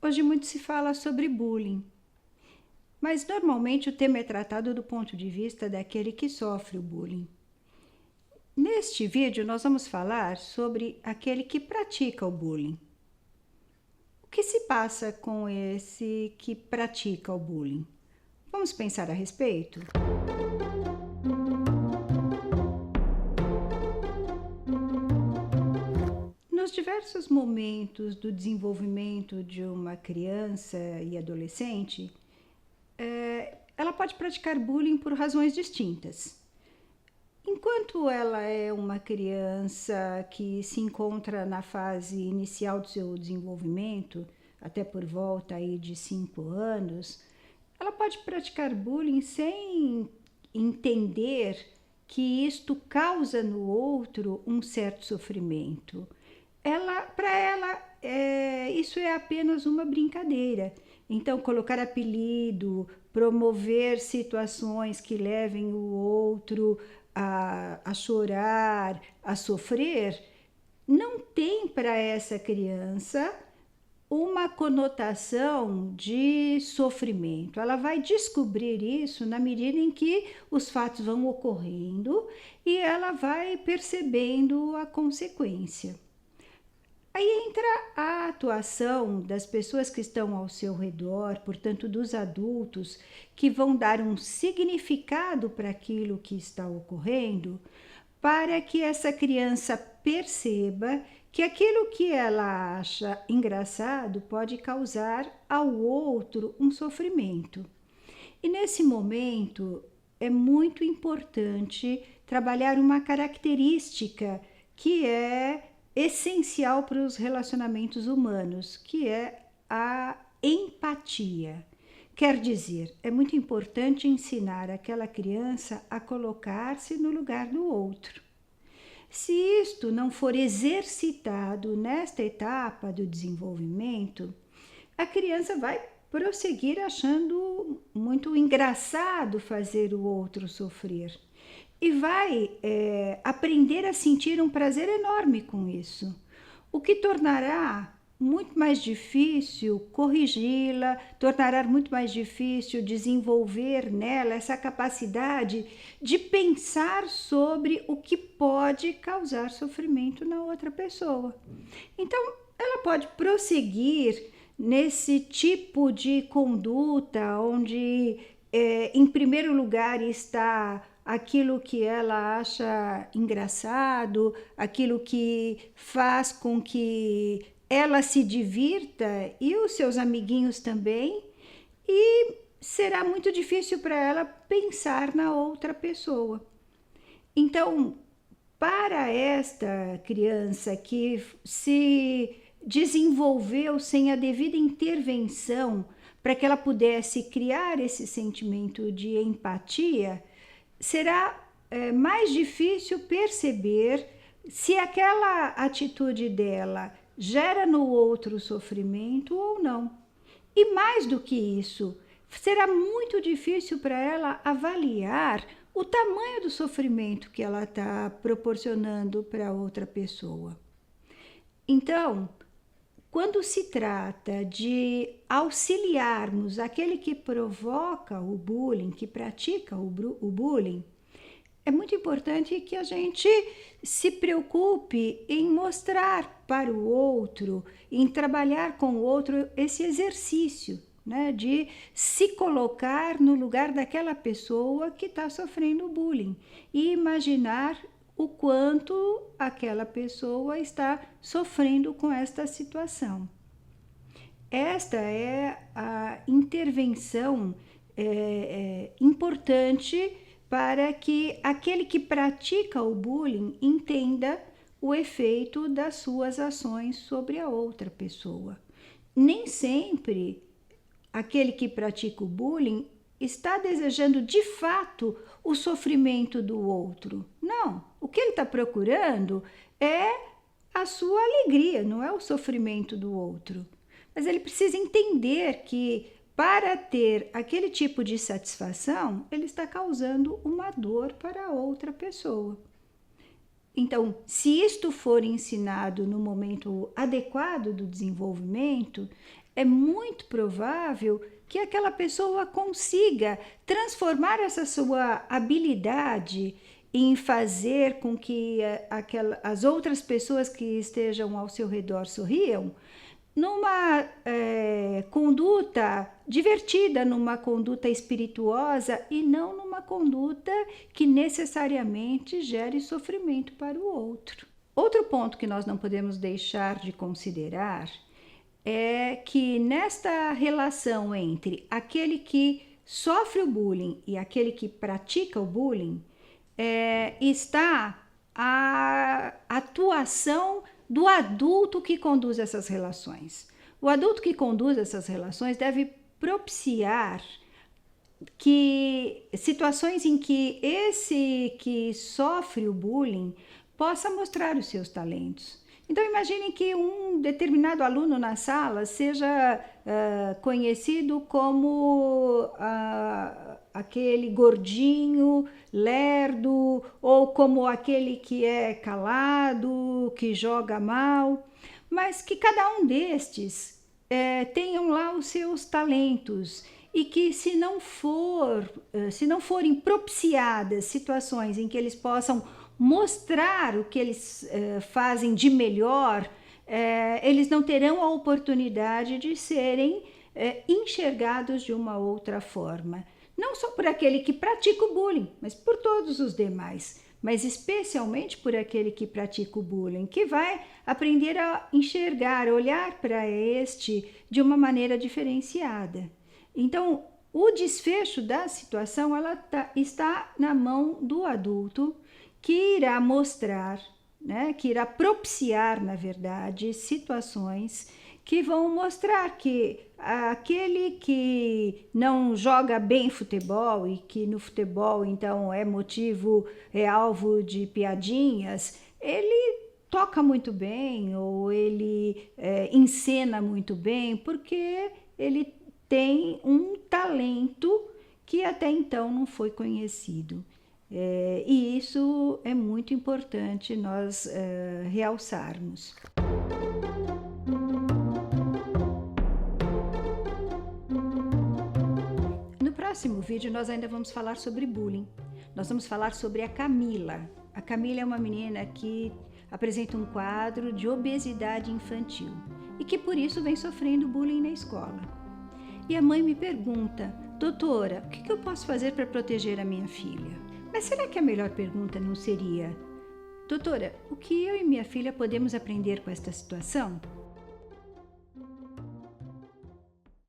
Hoje muito se fala sobre bullying, mas normalmente o tema é tratado do ponto de vista daquele que sofre o bullying. Neste vídeo nós vamos falar sobre aquele que pratica o bullying. O que se passa com esse que pratica o bullying? Vamos pensar a respeito? Nos diversos momentos do desenvolvimento de uma criança e adolescente, ela pode praticar bullying por razões distintas. Enquanto ela é uma criança que se encontra na fase inicial do seu desenvolvimento, até por volta aí de 5 anos, ela pode praticar bullying sem entender que isto causa no outro um certo sofrimento. Para ela, isso é apenas uma brincadeira. Então, colocar apelido, promover situações que levem o outro a chorar, a sofrer, não tem para essa criança uma conotação de sofrimento. Ela vai descobrir isso na medida em que os fatos vão ocorrendo e ela vai percebendo a consequência. Aí entra a atuação das pessoas que estão ao seu redor, portanto, dos adultos, que vão dar um significado para aquilo que está ocorrendo, para que essa criança perceba que aquilo que ela acha engraçado pode causar ao outro um sofrimento. E nesse momento é muito importante trabalhar uma característica que é essencial para os relacionamentos humanos, que é a empatia. Quer dizer, é muito importante ensinar aquela criança a colocar-se no lugar do outro. Se isto não for exercitado nesta etapa do desenvolvimento, a criança vai prosseguir achando muito engraçado fazer o outro sofrer. E vai aprender a sentir um prazer enorme com isso, o que tornará muito mais difícil corrigi-la, tornará muito mais difícil desenvolver nela essa capacidade de pensar sobre o que pode causar sofrimento na outra pessoa. Então, ela pode prosseguir nesse tipo de conduta onde, em primeiro lugar, está aquilo que ela acha engraçado, aquilo que faz com que ela se divirta e os seus amiguinhos também, e será muito difícil para ela pensar na outra pessoa. Então, para esta criança que se desenvolveu sem a devida intervenção para que ela pudesse criar esse sentimento de empatia, será mais difícil perceber se aquela atitude dela gera no outro sofrimento ou não. E mais do que isso, será muito difícil para ela avaliar o tamanho do sofrimento que ela está proporcionando para outra pessoa. Então, quando se trata de auxiliarmos aquele que provoca o bullying, que pratica o bullying, é muito importante que a gente se preocupe em mostrar para o outro, em trabalhar com o outro esse exercício, né, de se colocar no lugar daquela pessoa que está sofrendo bullying e imaginar o quanto aquela pessoa está sofrendo com esta situação. Esta é a intervenção importante para que aquele que pratica o bullying entenda o efeito das suas ações sobre a outra pessoa. Nem sempre aquele que pratica o bullying está desejando de fato o sofrimento do outro. Não, o que ele está procurando é a sua alegria, não é o sofrimento do outro. Mas ele precisa entender que para ter aquele tipo de satisfação, ele está causando uma dor para a outra pessoa. Então, se isto for ensinado no momento adequado do desenvolvimento, é muito provável que aquela pessoa consiga transformar essa sua habilidade em fazer com que as outras pessoas que estejam ao seu redor sorriam, numa conduta divertida, numa conduta espirituosa e não numa conduta que necessariamente gere sofrimento para o outro. Outro ponto que nós não podemos deixar de considerar é que nesta relação entre aquele que sofre o bullying e aquele que pratica o bullying, está a atuação do adulto que conduz essas relações. O adulto que conduz essas relações deve propiciar que situações em que esse que sofre o bullying possa mostrar os seus talentos. Então, imagine que um determinado aluno na sala seja conhecido como aquele gordinho, lerdo, ou como aquele que é calado, que joga mal, mas que cada um destes tenham lá os seus talentos e que se não forem propiciadas situações em que eles possam mostrar o que eles fazem de melhor, eles não terão a oportunidade de serem enxergados de uma outra forma. Não só por aquele que pratica o bullying, mas por todos os demais. Mas especialmente por aquele que pratica o bullying, que vai aprender a enxergar, olhar para este de uma maneira diferenciada. Então, o desfecho da situação está na mão do adulto, que irá mostrar, que irá propiciar, na verdade, situações que vão mostrar que aquele que não joga bem futebol e que no futebol, então, é alvo de piadinhas, ele toca muito bem ou ele encena muito bem, porque ele tem um talento que até então não foi conhecido. E isso é muito importante nós realçarmos. No próximo vídeo nós ainda vamos falar sobre bullying. Nós vamos falar sobre a Camila. A Camila é uma menina que apresenta um quadro de obesidade infantil e que por isso vem sofrendo bullying na escola. E a mãe me pergunta: doutora, o que eu posso fazer para proteger a minha filha? Mas será que a melhor pergunta não seria: doutora, o que eu e minha filha podemos aprender com esta situação?